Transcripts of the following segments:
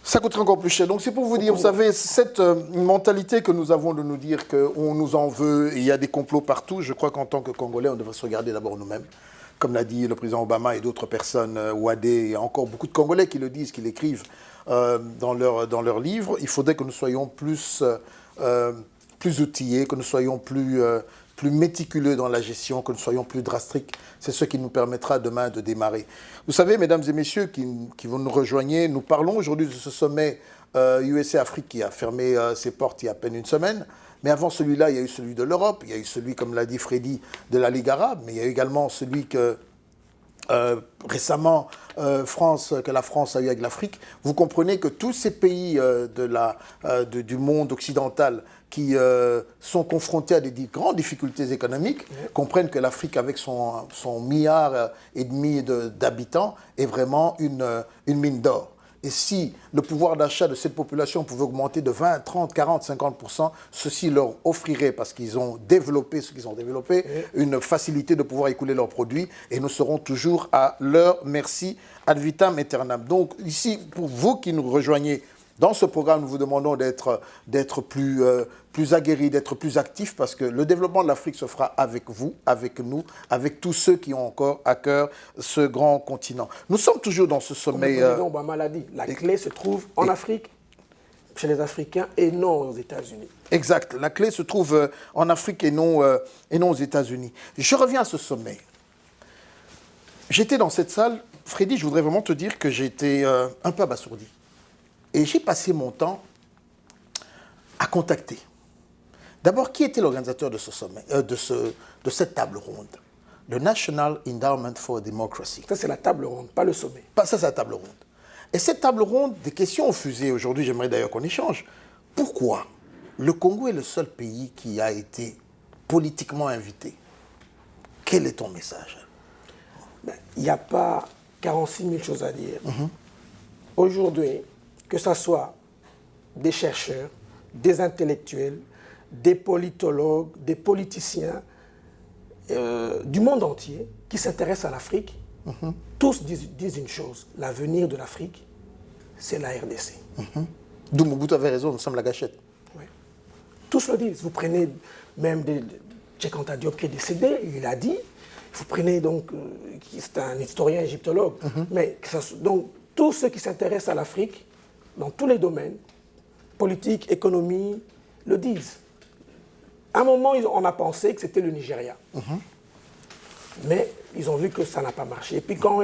Ça coûterait encore plus cher. Donc c'est pour vous dire, vous savez, cette mentalité que nous avons de nous dire qu'on nous en veut, et il y a des complots partout, je crois qu'en tant que Congolais, on devrait se regarder d'abord nous-mêmes. Comme l'a dit le président Obama et d'autres personnes, Ouadé, il y a encore beaucoup de Congolais qui le disent, qui l'écrivent dans leurs livres. Il faudrait que nous soyons plus outillés, que nous soyons plus méticuleux dans la gestion, que nous soyons plus drastiques. C'est ce qui nous permettra demain de démarrer. Vous savez, mesdames et messieurs qui vont nous rejoigner, nous parlons aujourd'hui de ce sommet USA-Afrique qui a fermé ses portes il y a à peine une semaine. Mais avant celui-là, il y a eu celui de l'Europe, il y a eu celui, comme l'a dit Freddy, de la Ligue arabe, mais il y a eu également celui que récemment que la France a eu avec l'Afrique. Vous comprenez que tous ces pays du monde occidental qui sont confrontés à des grandes difficultés économiques comprennent que l'Afrique, avec son milliard et demi d'habitants, est vraiment une mine d'or. Et si le pouvoir d'achat de cette population pouvait augmenter de 20, 30, 40, 50%, ceci leur offrirait, parce qu'ils ont développé ce qu'ils ont développé, une facilité de pouvoir écouler leurs produits, et nous serons toujours à leur merci ad vitam aeternam. Donc ici, pour vous qui nous rejoignez dans ce programme, nous vous demandons d'être plus aguerris, d'être plus actifs, parce que le développement de l'Afrique se fera avec vous, avec nous, avec tous ceux qui ont encore à cœur ce grand continent. Nous sommes toujours dans ce sommet... Comme le président Obama l'a dit, la clé se trouve en Afrique, chez les Africains, et non aux États-Unis. Exact. La clé se trouve en Afrique et non aux États-Unis. Je reviens à ce sommet. J'étais dans cette salle. Freddy, je voudrais vraiment te dire que j'ai été un peu abasourdi. Et j'ai passé mon temps à contacter. D'abord, qui était l'organisateur de ce sommet, de cette table ronde? Le National Endowment for Democracy. Ça, c'est la table ronde, pas le sommet. Ça, c'est la table ronde. Et cette table ronde, des questions ont fusé. Aujourd'hui, j'aimerais d'ailleurs qu'on échange. Pourquoi le Congo est le seul pays qui a été politiquement invité? Quel est ton message? Il n'y a pas 46 000 choses à dire. Aujourd'hui, que ce soit des chercheurs, des intellectuels, des politologues, des politiciens du monde entier qui s'intéressent à l'Afrique, tous disent une chose: l'avenir de l'Afrique, c'est la RDC. D'où Mobutu avait raison, nous sommes la gâchette. Oui. Tous le disent. Vous prenez même Cheikh Anta Diop qui est décédé, il a dit. Vous prenez donc, c'est un historien égyptologue, mais donc tous ceux qui s'intéressent à l'Afrique, dans tous les domaines, politique, économie, le disent. À un moment, on a pensé que c'était le Nigeria. Mais ils ont vu que ça n'a pas marché. Et puis quand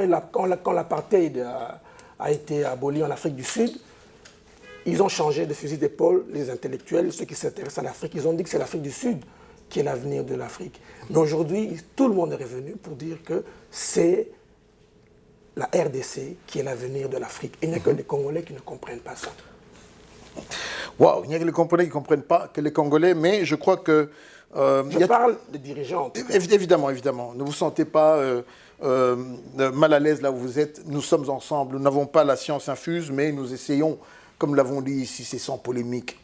l'apartheid a été aboli en Afrique du Sud, ils ont changé de fusil d'épaule, les intellectuels, ceux qui s'intéressent à l'Afrique. Ils ont dit que c'est l'Afrique du Sud qui est l'avenir de l'Afrique. Mais aujourd'hui, tout le monde est revenu pour dire que c'est la RDC qui est l'avenir de l'Afrique. Et il n'y a que les Congolais qui ne comprennent pas ça. Waouh, il n'y a que les Congolais qui ne comprennent pas, que les Congolais, mais je crois que... je parle des dirigeants. Évidemment, évidemment. Ne vous sentez pas mal à l'aise là où vous êtes. Nous sommes ensemble. Nous n'avons pas la science infuse, mais nous essayons, comme l'avons dit ici, c'est sans polémique.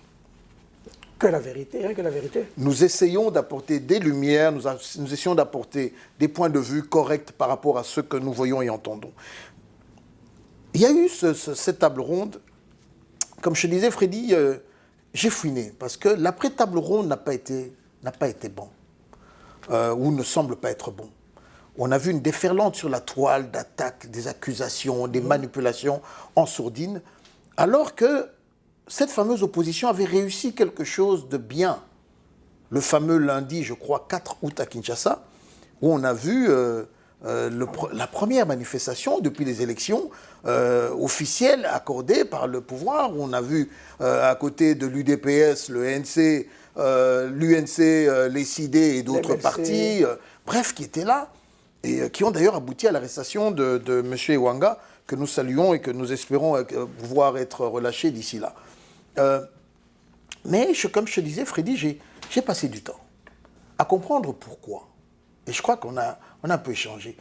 Que la vérité, hein, que la vérité. Nous essayons d'apporter des lumières, nous essayons d'apporter des points de vue corrects par rapport à ce que nous voyons et entendons. Il y a eu cette table ronde. Comme je disais, Freddy, j'ai fouiné, parce que l'après-table ronde n'a pas été bon, ou ne semble pas être bon. On a vu une déferlante sur la toile d'attaques, des accusations, des manipulations en sourdine, alors que cette fameuse opposition avait réussi quelque chose de bien. Le fameux lundi, je crois, 4 août à Kinshasa, où on a vu la première manifestation depuis les élections officielles accordées par le pouvoir, où on a vu à côté de l'UDPS, le NC, l'UNC, les CID et d'autres partis, bref, qui étaient là, et qui ont d'ailleurs abouti à l'arrestation de M. Ewanga, que nous saluons et que nous espérons pouvoir être relâché d'ici là. Mais comme je te disais, Freddy, j'ai passé du temps à comprendre pourquoi et je crois qu'on a un peu échangé.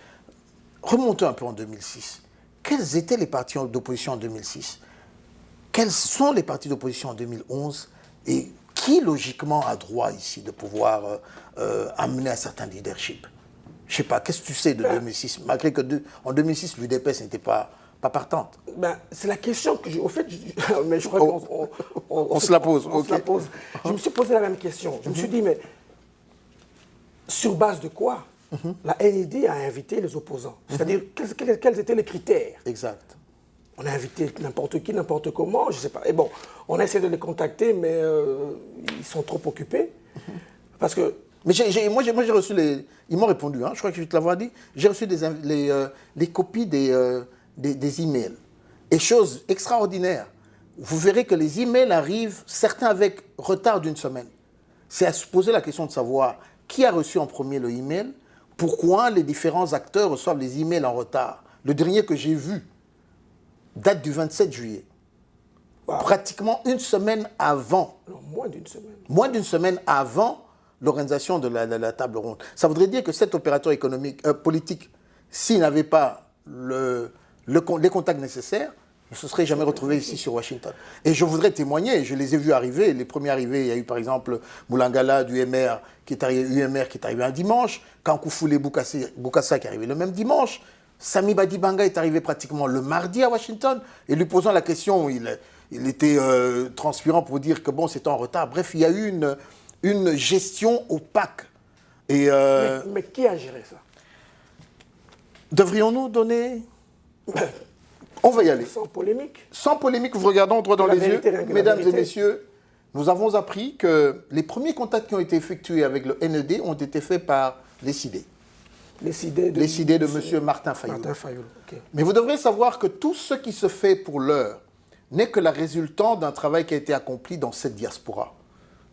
Remontons un peu en 2006. Quels étaient les partis d'opposition en 2006? Quels sont les partis d'opposition en 2011? Et qui, logiquement, a droit ici de pouvoir amener un certain leadership? Je ne sais pas, qu'est-ce que tu sais de 2006? Malgré que en 2006, l'UDPS n'était pas partante. C'est la question que au fait, mais je crois qu'on se la pose. On se la pose. Je me suis posé la même question. Je me suis dit, mais sur base de quoi la NID a invité les opposants? C'est-à-dire, quels étaient les critères? Exact. On a invité n'importe qui, n'importe comment, je ne sais pas. Et bon, on a essayé de les contacter, mais ils sont trop occupés. Parce que... Mais moi, j'ai reçu les... Ils m'ont répondu, hein, je crois que je vais te l'avoir dit. J'ai reçu les copies des emails. Et chose extraordinaire, vous verrez que les emails arrivent, certains avec retard d'une semaine. C'est à se poser la question de savoir qui a reçu en premier le email, pourquoi les différents acteurs reçoivent les emails en retard. Le dernier que j'ai vu date du 27 juillet. Wow. Pratiquement une semaine avant. Non, moins d'une semaine. Moins d'une semaine avant l'organisation de la table ronde. Ça voudrait dire que cet opérateur politique, s'il n'avait pas les contacts nécessaires, ne se serait jamais retrouvé ici sur Washington. Et je voudrais témoigner, je les ai vus arriver. Les premiers arrivés, il y a eu par exemple Moulangala du UMR qui est arrivé un dimanche, Kankou Foulé Boukassa qui est arrivé le même dimanche, Sami Badibanga est arrivé pratiquement le mardi à Washington, et lui posant la question, il était transpirant pour dire que bon, c'était en retard. Bref, il y a eu une gestion opaque. Et, mais qui a géré ça? Devrions-nous donner... On va y aller. Sans polémique. Sans polémique, vous regardons droit dans les yeux. Mesdames et messieurs, nous avons appris que les premiers contacts qui ont été effectués avec le NED ont été faits par les CID. Les CID de M. Martin Fayoul. Okay. Mais vous devrez savoir que tout ce qui se fait pour l'heure n'est que la résultante d'un travail qui a été accompli dans cette diaspora.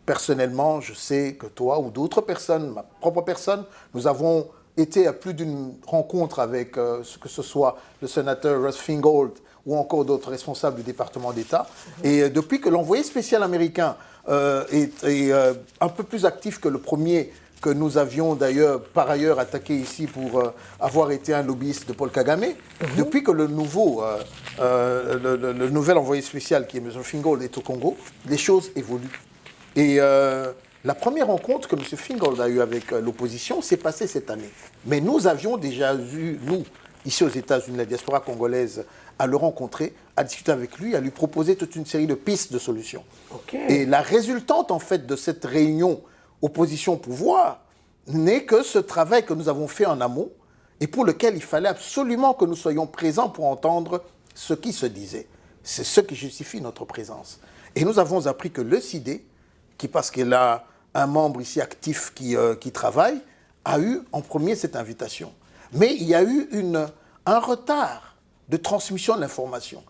Personnellement, je sais que toi ou d'autres personnes, ma propre personne, nous avons été à plus d'une rencontre avec que ce soit le sénateur Russ Feingold ou encore d'autres responsables du département d'État. Et depuis que l'envoyé spécial américain est un peu plus actif que le premier que nous avions d'ailleurs par ailleurs attaqué ici pour avoir été un lobbyiste de Paul Kagame, depuis que le nouvel envoyé spécial qui est M. Feingold est au Congo, les choses évoluent. Et la première rencontre que M. Feingold a eue avec l'opposition s'est passée cette année. Mais nous avions déjà eu, nous, ici aux États-Unis, la diaspora congolaise, à le rencontrer, à discuter avec lui, à lui proposer toute une série de pistes de solutions. Okay. Et la résultante, en fait, de cette réunion opposition-pouvoir n'est que ce travail que nous avons fait en amont et pour lequel il fallait absolument que nous soyons présents pour entendre ce qui se disait. C'est ce qui justifie notre présence. Et nous avons appris que le CID, qui, parce qu'il a un membre ici actif qui travaille, a eu en premier cette invitation. Mais il y a eu un retard de transmission de l'information.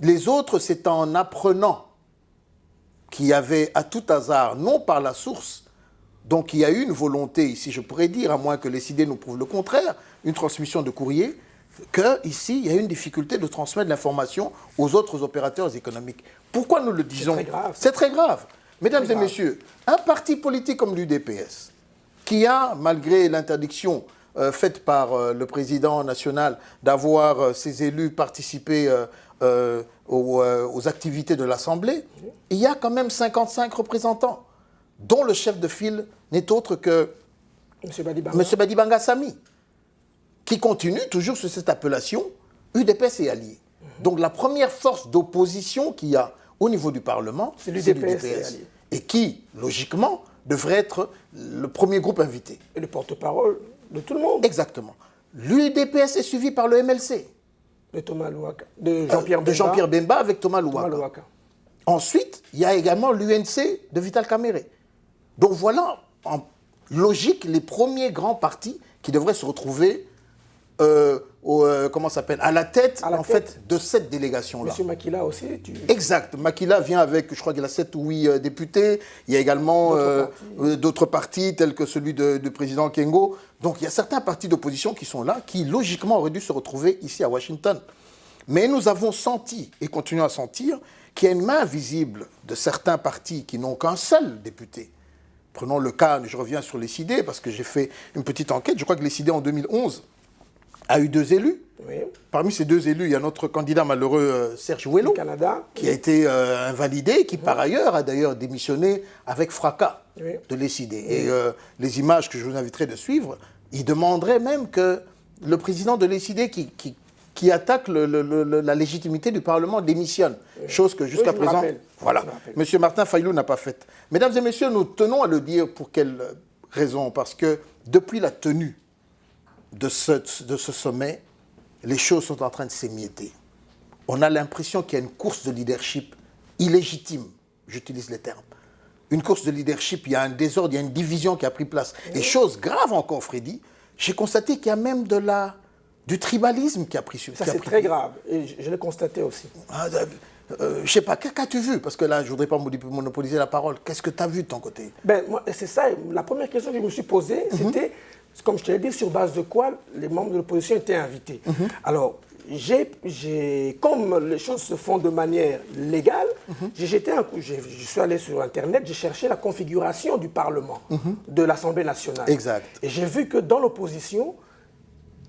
Les autres, c'est en apprenant qu'il y avait à tout hasard, non par la source, donc il y a eu une volonté ici, je pourrais dire, à moins que les idées nous prouvent le contraire, une transmission de courrier, qu'ici, il y a une difficulté de transmettre l'information aux autres opérateurs économiques. Pourquoi nous le disons? C'est très grave. C'est très grave. Mesdames et messieurs, un parti politique comme l'UDPS, qui a, malgré l'interdiction faite par le président national d'avoir ses élus participer aux activités de l'Assemblée, il y a quand même 55 représentants, dont le chef de file n'est autre que M. Badibanga Sami, qui continue toujours sur cette appellation UDPS et alliés. Donc la première force d'opposition qu'il y a au niveau du Parlement, c'est l'UDPS. Et qui, logiquement, devrait être le premier groupe invité. Et le porte-parole de tout le monde. Exactement. L'UDPS est suivi par le MLC. De Thomas Louaka. De Jean-Pierre Bemba. De Jean-Pierre Bemba avec Thomas Louaka. Ensuite, il y a également l'UNC de Vital Kamerhe. Donc voilà, en logique, les premiers grands partis qui devraient se retrouver à la tête de cette délégation-là. Monsieur Makila aussi Exact. Makila vient avec, je crois qu'il a 7 ou 8 députés. Il y a également d'autres partis, tels que celui du président Kengo. Donc il y a certains partis d'opposition qui sont là, qui logiquement auraient dû se retrouver ici à Washington. Mais nous avons senti, et continuons à sentir, qu'il y a une main visible de certains partis qui n'ont qu'un seul député, Prenons le cas, je reviens sur les CID, parce que j'ai fait une petite enquête. Je crois que les CID en 2011 a eu 2 élus. Oui. Parmi ces 2 élus, il y a notre candidat malheureux Serge Ouello, qui a été invalidé, et qui par ailleurs a d'ailleurs démissionné avec fracas de l'ECID. Et les images que je vous inviterai de suivre, il demanderait même que le président de l'ECID qui attaque la légitimité du Parlement démissionne. Chose que jusqu'à présent, voilà, M. Martin Fayulu n'a pas faite. Mesdames et messieurs, nous tenons à le dire pour quelle raison? Parce que depuis la tenue de ce sommet, les choses sont en train de s'émietter. On a l'impression qu'il y a une course de leadership illégitime, j'utilise les termes. Une course de leadership, il y a un désordre, il y a une division qui a pris place. Et chose grave encore, Freddy, j'ai constaté qu'il y a même du tribalisme qui a pris sur. Ça, c'est très grave, et je l'ai constaté aussi. Je ne sais pas, qu'as-tu vu? Parce que là, je ne voudrais pas monopoliser la parole. Qu'est-ce que tu as vu de ton côté? Ben, moi, c'est ça, la première question que je me suis posée, c'était, comme je te l'ai dit, sur base de quoi les membres de l'opposition étaient invités. Alors, comme les choses se font de manière légale, j'ai jeté un coup, je suis allé sur Internet, j'ai cherché la configuration du Parlement, de l'Assemblée nationale. Exact. Et j'ai vu que dans l'opposition,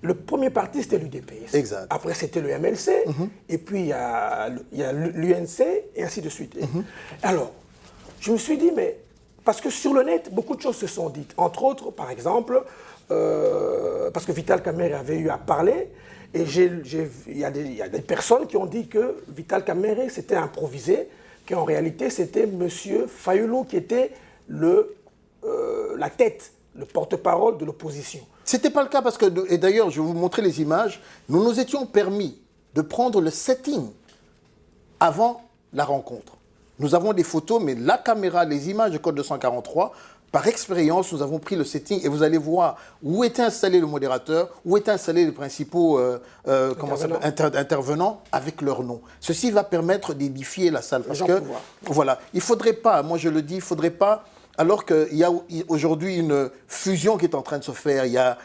le premier parti, c'était l'UDPS. Exact. Après, c'était le MLC, et puis il y a l'UNC, et ainsi de suite. Alors, je me suis dit, mais... Parce que sur le net, beaucoup de choses se sont dites. Entre autres, par exemple, parce que Vital Kamerhe avait eu à parler, et il y a des personnes qui ont dit que Vital Kamerhe s'était improvisé, qu'en réalité, c'était M. Fayulu qui était la tête, le porte-parole de l'opposition. Ce n'était pas le cas parce que, et d'ailleurs, je vais vous montrer les images, nous nous étions permis de prendre le setting avant la rencontre. Nous avons des photos, mais la caméra, les images de code 243, par expérience, nous avons pris le setting et vous allez voir où était installé le modérateur, où étaient installés les principaux intervenants avec leur nom. Ceci va permettre d'édifier la salle. Parce que, voilà, il ne faudrait pas, moi je le dis, il ne faudrait pas, alors qu'il y a aujourd'hui une fusion qui est en train de se faire, il y a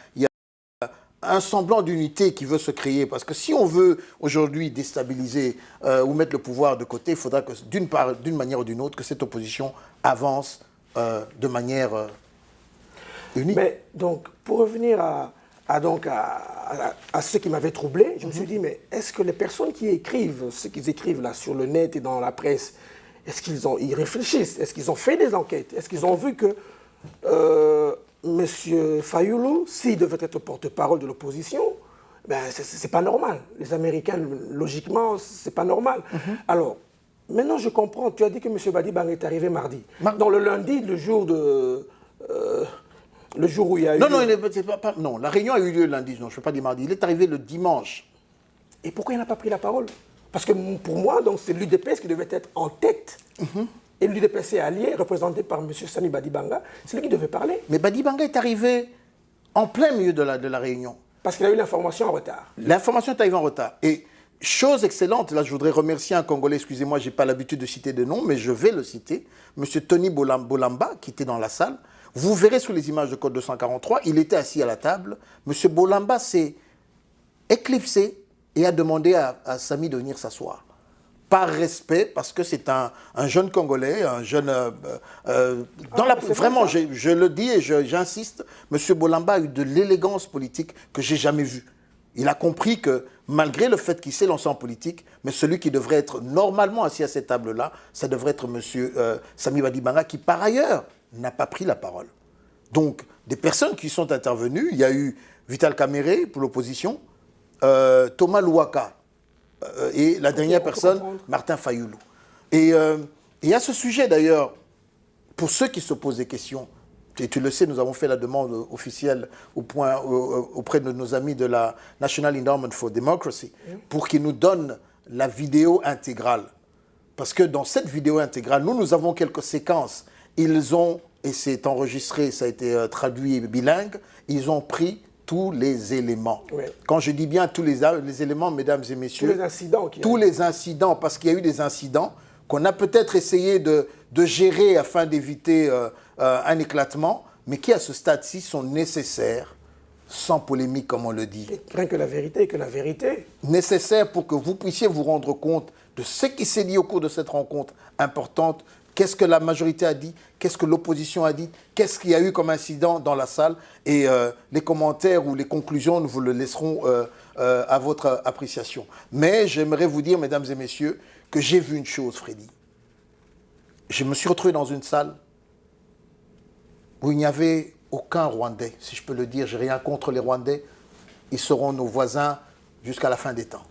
un semblant d'unité qui veut se créer. Parce que si on veut aujourd'hui déstabiliser ou mettre le pouvoir de côté, il faudra que, d'une manière ou d'une autre, que cette opposition avance de manière unie. Mais donc, pour revenir à ce qui m'avait troublé, je me suis dit, mais est-ce que les personnes qui écrivent ce qu'ils écrivent là sur le net et dans la presse, est-ce qu'ils réfléchissent? Est-ce qu'ils ont fait des enquêtes? Est-ce qu'ils ont vu que M. Fayulu, s'il devait être porte-parole de l'opposition, ben, c'est pas normal. Les Américains, logiquement, c'est pas normal. Alors, maintenant, je comprends. Tu as dit que M. Badibanga est arrivé mardi. Dans le lundi, le jour où il y a eu... Non, la réunion a eu lieu lundi. Non, je ne peux pas dire mardi. Il est arrivé le dimanche. Et pourquoi il n'a pas pris la parole? Parce que pour moi, c'est l'UDPS qui devait être en tête. Et l'UDPS est allié, représenté par M. Sami Badibanga. C'est lui qui devait parler. Mais Badibanga est arrivé en plein milieu de la réunion. Parce qu'il a eu l'information en retard. L'information est arrivée en retard. Et chose excellente, là je voudrais remercier un Congolais, excusez-moi, je n'ai pas l'habitude de citer de nom, mais je vais le citer, M. Tony Bolamba, qui était dans la salle. Vous verrez sur les images de code 243, il était assis à la table. M. Bolamba s'est éclipsé et a demandé à Sami de venir s'asseoir. Par respect, parce que c'est un jeune Congolais, un jeune... vraiment, je le dis et j'insiste, M. Bolamba a eu de l'élégance politique que je n'ai jamais vue. Il a compris que, malgré le fait qu'il s'est lancé en politique, mais celui qui devrait être normalement assis à cette table-là, ça devrait être M. Sami Badibanga, qui par ailleurs n'a pas pris la parole. Donc, des personnes qui sont intervenues, il y a eu Vital Kamerhe pour l'opposition, Thomas Louaka, et la dernière personne, Martin Fayulu. Et à ce sujet d'ailleurs, pour ceux qui se posent des questions, et tu le sais, nous avons fait la demande officielle auprès de nos amis de la National Endowment for Democracy pour qu'ils nous donnent la vidéo intégrale. Parce que dans cette vidéo intégrale, nous avons quelques séquences. Ils ont, et c'est enregistré, ça a été traduit bilingue, ils ont pris tous les éléments. Oui. Quand je dis bien tous les éléments, mesdames et messieurs, tous les incidents, parce qu'il y a eu des incidents qu'on a peut-être essayé de gérer afin d'éviter un éclatement, mais qui à ce stade-ci sont nécessaires, sans polémique comme on le dit. Rien que la vérité, Nécessaires pour que vous puissiez vous rendre compte de ce qui s'est dit au cours de cette rencontre importante Qu'est-ce que la majorité a dit? Qu'est-ce que l'opposition a dit? Qu'est-ce qu'il y a eu comme incident dans la salle? Et les commentaires ou les conclusions, nous vous le laisserons à votre appréciation. Mais j'aimerais vous dire, mesdames et messieurs, que j'ai vu une chose, Freddy. Je me suis retrouvé dans une salle où il n'y avait aucun Rwandais, si je peux le dire. Je n'ai rien contre les Rwandais. Ils seront nos voisins jusqu'à la fin des temps.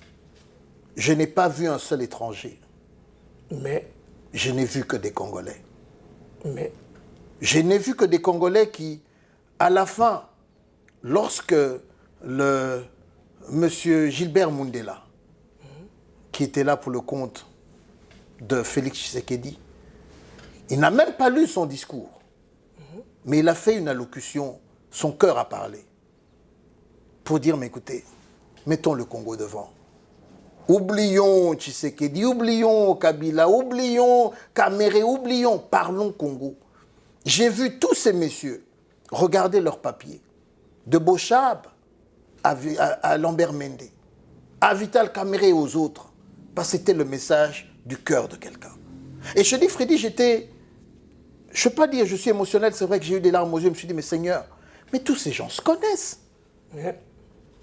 Je n'ai pas vu un seul étranger. Mais je n'ai vu que des Congolais. Mais je n'ai vu que des Congolais qui, à la fin, lorsque le monsieur Gilbert Mundela, qui était là pour le compte de Félix Tshisekedi, il n'a même pas lu son discours, mais il a fait une allocution, son cœur a parlé, pour dire, mais écoutez, mettons le Congo devant. Oublions Tshisekedi, oublions Kabila, oublions Kamere, oublions, parlons Congo. J'ai vu tous ces messieurs regarder leurs papiers, de Bochab à Lambert Mende, à Vital Kamere et aux autres, parce que c'était le message du cœur de quelqu'un. Et je dis, Freddy, j'étais, je ne peux pas dire je suis émotionnel, c'est vrai que j'ai eu des larmes aux yeux, je me suis dit, mais Seigneur, mais tous ces gens se connaissent. Ouais.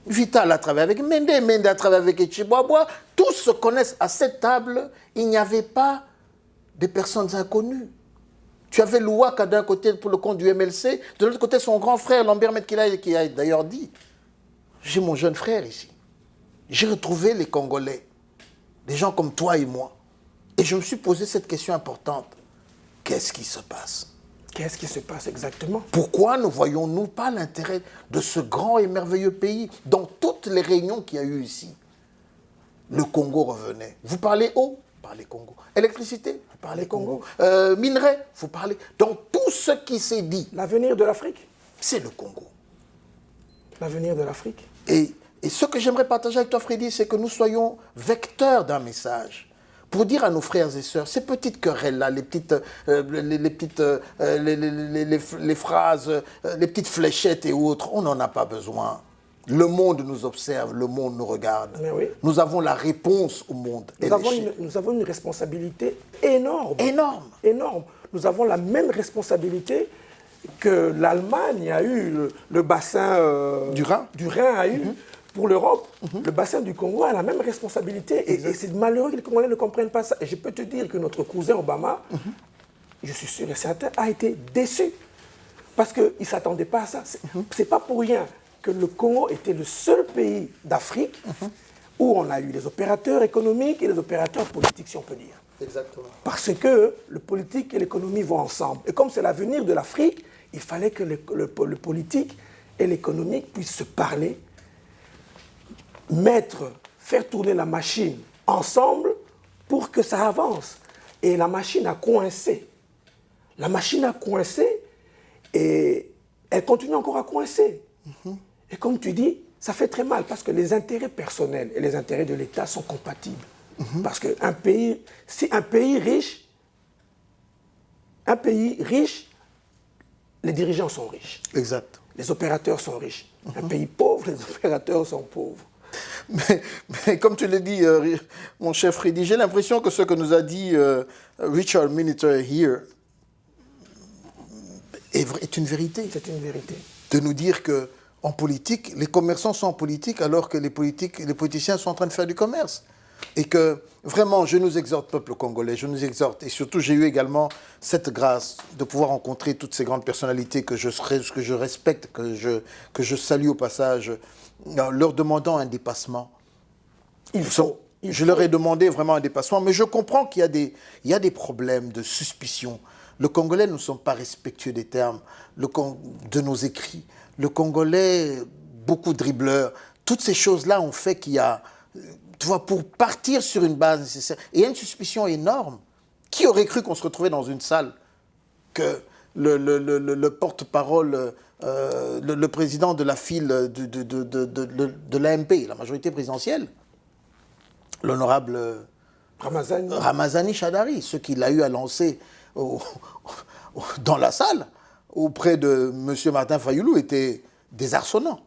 Vital a travaillé avec Mende, Mende a travaillé avec Echibwabwa, tous se connaissent. À cette table, il n'y avait pas de personnes inconnues. Tu avais Louaka d'un côté pour le compte du MLC, de l'autre côté son grand frère, Lambert Metkila, qui a d'ailleurs dit, j'ai mon jeune frère ici. J'ai retrouvé les Congolais, des gens comme toi et moi. Et je me suis posé cette question importante. Qu'est-ce qui se passe ? Qu'est-ce qui se passe exactement? Pourquoi ne voyons-nous pas l'intérêt de ce grand et merveilleux pays? Dans toutes les réunions qu'il y a eu ici, le Congo revenait. Vous parlez eau? Vous parlez Congo. Électricité? Vous parlez Congo. Minerais? Vous parlez. Dans tout ce qui s'est dit, L'avenir de l'Afrique? c'est le Congo. L'avenir de l'Afrique? Et ce que j'aimerais partager avec toi, Freddy, c'est que nous soyons vecteurs d'un message. Pour dire à nos frères et sœurs, ces petites querelles-là, les phrases, les petites fléchettes et autres, on n'en a pas besoin. Le monde nous observe, le monde nous regarde. Mais oui. Nous avons la réponse au monde. Nous avons une responsabilité énorme. Énorme. Énorme. Nous avons la même responsabilité que l'Allemagne a eu, le bassin Du Rhin a eu. Pour l'Europe, le bassin du Congo a la même responsabilité. Et c'est malheureux que les Congolais ne comprennent pas ça. Et je peux te dire que notre cousin Obama, je suis sûr et certain, a été déçu. Parce qu'il ne s'attendait pas à ça. Ce n'est pas pour rien que le Congo était le seul pays d'Afrique où on a eu les opérateurs économiques et les opérateurs politiques, si on peut dire. Exactement. Parce que le politique et l'économie vont ensemble. Et comme c'est l'avenir de l'Afrique, il fallait que le politique et l'économique puissent se parler, faire tourner la machine ensemble pour que ça avance. Et la machine a coincé. La machine a coincé et elle continue encore à coincer. Et comme tu dis, ça fait très mal parce que les intérêts personnels et les intérêts de l'État sont compatibles. Parce que si un pays riche, les dirigeants sont riches. Exact. Les opérateurs sont riches. Un pays pauvre, les opérateurs sont pauvres. Mais comme tu l'as dit, mon cher Freddy, j'ai l'impression que ce que nous a dit Richard Miniter here est une vérité. C'est une vérité. De nous dire qu'en politique, les commerçants sont en politique alors que les politiciens sont en train de faire du commerce. Et que vraiment, je nous exhorte, peuple congolais, je nous exhorte. Et surtout, j'ai eu également cette grâce de pouvoir rencontrer toutes ces grandes personnalités que je respecte, que je salue au passage, leur demandant un dépassement. Je leur ai demandé vraiment un dépassement, mais je comprends qu'il y a des problèmes de suspicion. Le Congolais ne sont pas respectueux des termes, de nos écrits. Le Congolais, beaucoup de dribbleurs. Toutes ces choses-là ont fait qu'il y a, tu vois, pour partir sur une base nécessaire. Et il y a une suspicion énorme. Qui aurait cru qu'on se retrouvait dans une salle que le porte-parole, le président de la file de l'AMP, la majorité présidentielle, l'honorable Ramazani Chadari, ce qu'il a eu à lancer dans la salle auprès de M. Martin Fayoulou était désarçonnant.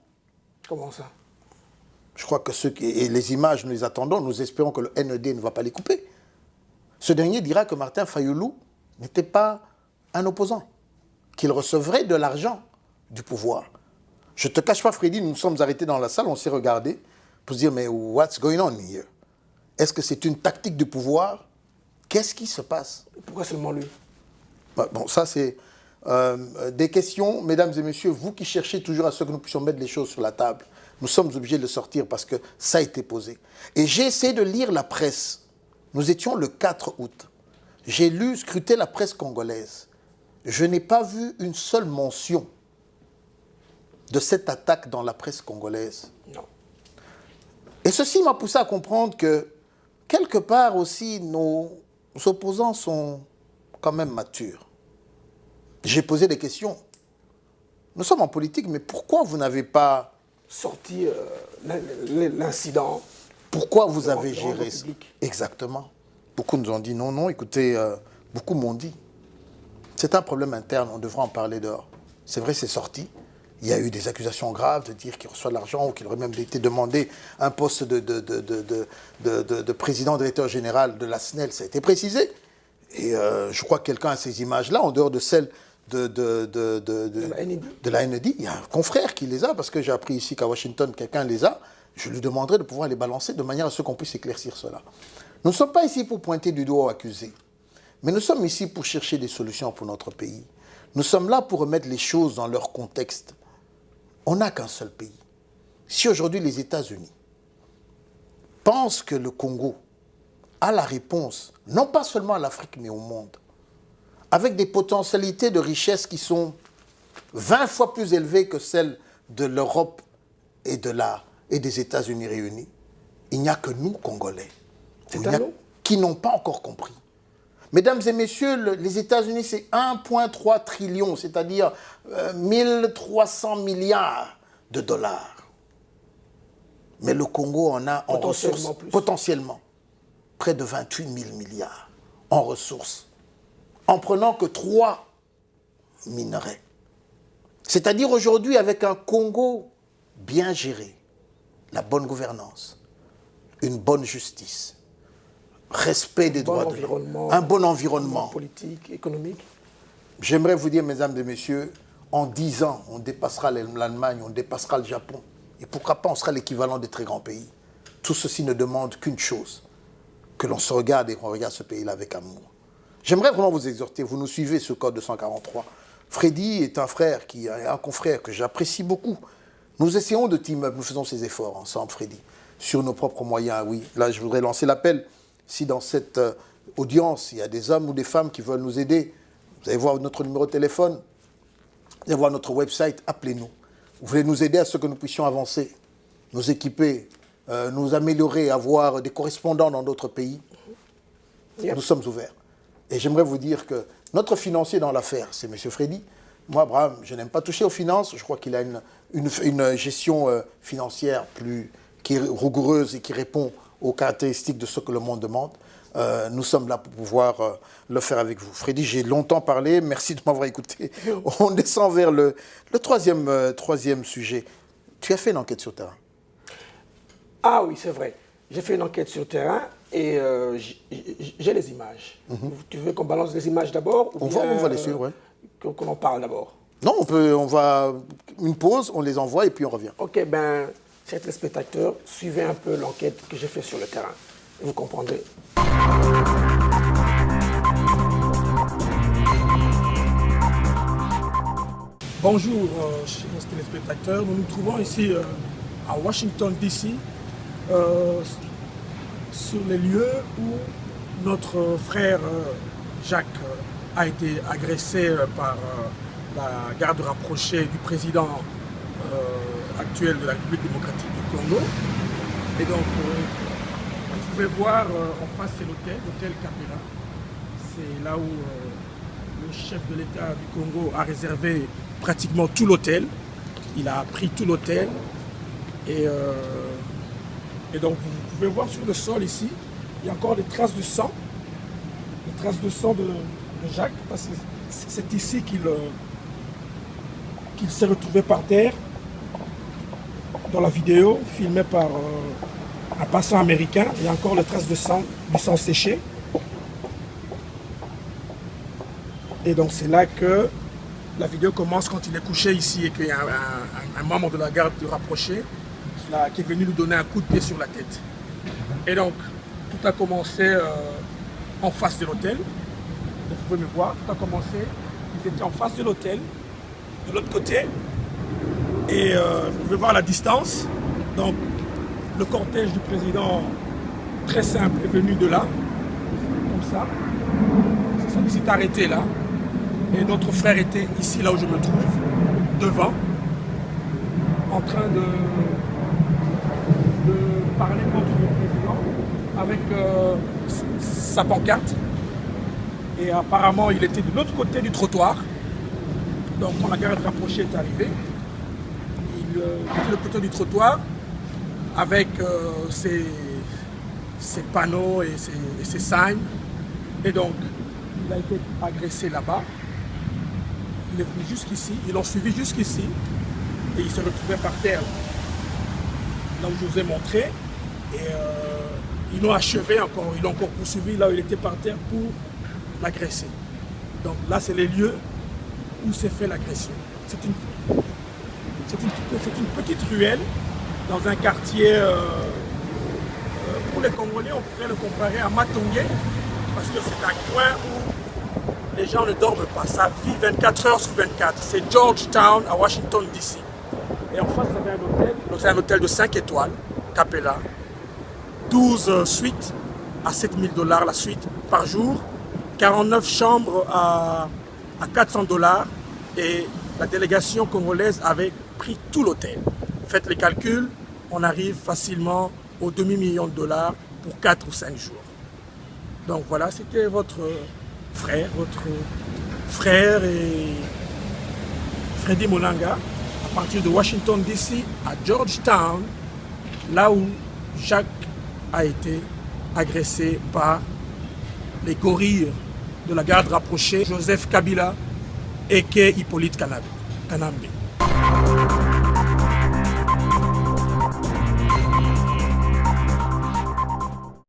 Comment ça? Je crois que et les images, nous les attendons, nous espérons que le NED ne va pas les couper. Ce dernier dira que Martin Fayoulou n'était pas un opposant, qu'il recevrait de l'argent du pouvoir. Je ne te cache pas, Freddy, nous nous sommes arrêtés dans la salle, on s'est regardés pour se dire, mais what's going on here? Est-ce que c'est une tactique du pouvoir? Qu'est-ce qui se passe? Pourquoi seulement lui? Bon, ça c'est des questions, mesdames et messieurs, vous qui cherchez toujours à ce que nous puissions mettre les choses sur la table, nous sommes obligés de le sortir parce que ça a été posé. Et j'ai essayé de lire la presse. Nous étions le 4 août. J'ai scruté la presse congolaise. Je n'ai pas vu une seule mention de cette attaque dans la presse congolaise. Non. Et ceci m'a poussé à comprendre que, quelque part aussi, nos opposants sont quand même matures. J'ai posé des questions. Nous sommes en politique, mais pourquoi vous n'avez pas sorti l'incident? Pourquoi vous avez géré ça? Exactement. Beaucoup nous ont dit non, non, écoutez, beaucoup m'ont dit. C'est un problème interne, on devra en parler dehors. C'est vrai, c'est sorti. Il y a eu des accusations graves de dire qu'il reçoit de l'argent ou qu'il aurait même été demandé un poste de président directeur général de la SNEL. Ça a été précisé. Et je crois que quelqu'un a ces images-là, en dehors de celles de la NED. Il y a un confrère qui les a, parce que j'ai appris ici qu'à Washington, quelqu'un les a. Je lui demanderai de pouvoir les balancer de manière à ce qu'on puisse éclaircir cela. Nous ne sommes pas ici pour pointer du doigt aux accusés, mais nous sommes ici pour chercher des solutions pour notre pays. Nous sommes là pour remettre les choses dans leur contexte. On n'a qu'un seul pays. Si aujourd'hui les États-Unis pensent que le Congo a la réponse, non pas seulement à l'Afrique, mais au monde, avec des potentialités de richesse qui sont 20 fois plus élevées que celles de l'Europe et des États-Unis réunis, il n'y a que nous, Congolais, qui n'ont pas encore compris. Mesdames et messieurs, les États-Unis, c'est 1,3 trillion, c'est-à-dire 1300 milliards de dollars. Mais le Congo en a en ressources, potentiellement, près de 28 000 milliards en ressources, en prenant que 3 minerais. C'est-à-dire aujourd'hui, avec un Congo bien géré, la bonne gouvernance, une bonne justice, respect des droits de l'homme, un bon environnement politique, économique. J'aimerais vous dire, mesdames et messieurs, en 10 ans, on dépassera l'Allemagne, on dépassera le Japon. Et pourquoi pas, on sera l'équivalent des très grands pays. Tout ceci ne demande qu'une chose, que l'on se regarde et qu'on regarde ce pays-là avec amour. J'aimerais vraiment vous exhorter, vous nous suivez sur le code 243. Freddy est un frère, un confrère que j'apprécie beaucoup. Nous essayons de team up, nous faisons ces efforts ensemble, Freddy, sur nos propres moyens, oui. Là, je voudrais lancer l'appel. Si dans cette audience, il y a des hommes ou des femmes qui veulent nous aider, vous allez voir notre numéro de téléphone, vous allez voir notre website, appelez-nous. Vous voulez nous aider à ce que nous puissions avancer, nous équiper, nous améliorer, avoir des correspondants dans d'autres pays. Nous sommes ouverts. Et j'aimerais vous dire que notre financier dans l'affaire, c'est M. Freddy. Moi, Abraham, je n'aime pas toucher aux finances. Je crois qu'il a une gestion financière qui est rigoureuse et qui répond aux caractéristiques de ce que le monde demande. Nous sommes là pour pouvoir le faire avec vous. Freddy, j'ai longtemps parlé. Merci de m'avoir écouté. On descend vers le troisième sujet. Tu as fait une enquête sur terrain. Ah oui, c'est vrai. J'ai fait une enquête sur terrain et j'ai les images. Tu veux qu'on balance les images d'abord? On va les suivre, oui. Qu'on en parle d'abord? Non, on va une pause, on les envoie et puis on revient. Ok, ben, chers téléspectateurs, suivez un peu l'enquête que j'ai faite sur le terrain. Et vous comprendrez. Bonjour, chers téléspectateurs. Nous nous trouvons ici à Washington, D.C., sur les lieux où notre frère Jacques a été agressé par la garde rapprochée du président actuel de la République démocratique du Congo. Et donc, vous pouvez voir en face, c'est l'hôtel Capella. C'est là où le chef de l'État du Congo a réservé pratiquement tout l'hôtel. Il a pris tout l'hôtel. Et donc, vous pouvez voir sur le sol ici, il y a encore des traces de sang. Des traces de sang de Jacques, parce que c'est ici qu'il s'est retrouvé par terre dans la vidéo filmée par un passant américain. Il y a encore les traces de sang, du sang séché. Et donc c'est là que la vidéo commence quand il est couché ici et qu'il y a un membre de la garde rapproché qui est venu lui donner un coup de pied sur la tête. Et donc, tout a commencé en face de l'hôtel. Vous pouvez me voir, tout a commencé. Ils étaient en face de l'hôtel, de l'autre côté. Et vous pouvez voir la distance. Donc, le cortège du président, très simple, est venu de là, comme ça. Il s'est arrêté là. Et notre frère était ici, là où je me trouve, devant, en train de parler contre le président avec sa pancarte. Et apparemment, il était de l'autre côté du trottoir. Donc, quand la garde rapprochée est arrivée, il était de l'autre côté du trottoir avec ses panneaux et ses signes. Et donc, il a été agressé là-bas. Il est venu jusqu'ici, ils l'ont suivi jusqu'ici et il se retrouvait par terre, là où je vous ai montré. Et ils l'ont achevé encore, ils l'ont encore poursuivi là où il était par terre pour l'agresser. Donc là, c'est les lieux où s'est fait l'agression. C'est une petite ruelle dans un quartier, pour les Congolais, on pourrait le comparer à Matongé, parce que c'est un coin où les gens ne dorment pas, ça vit 24 heures sur 24. C'est Georgetown à Washington DC. Et en face, vous avez un hôtel. C'est un hôtel de 5 étoiles, Capella. 12 suites à $7 000 la suite par jour. 49 chambres à $400. Et la délégation congolaise avait pris tout l'hôtel. Faites les calculs, on arrive facilement au $2 million pour 4 ou 5 jours. Donc voilà, c'était votre frère et Freddy Mulanga, à partir de Washington DC à Georgetown, là où Jacques a été agressé par les gorilles de la garde rapprochée, Joseph Kabila et Hippolyte Kanambe.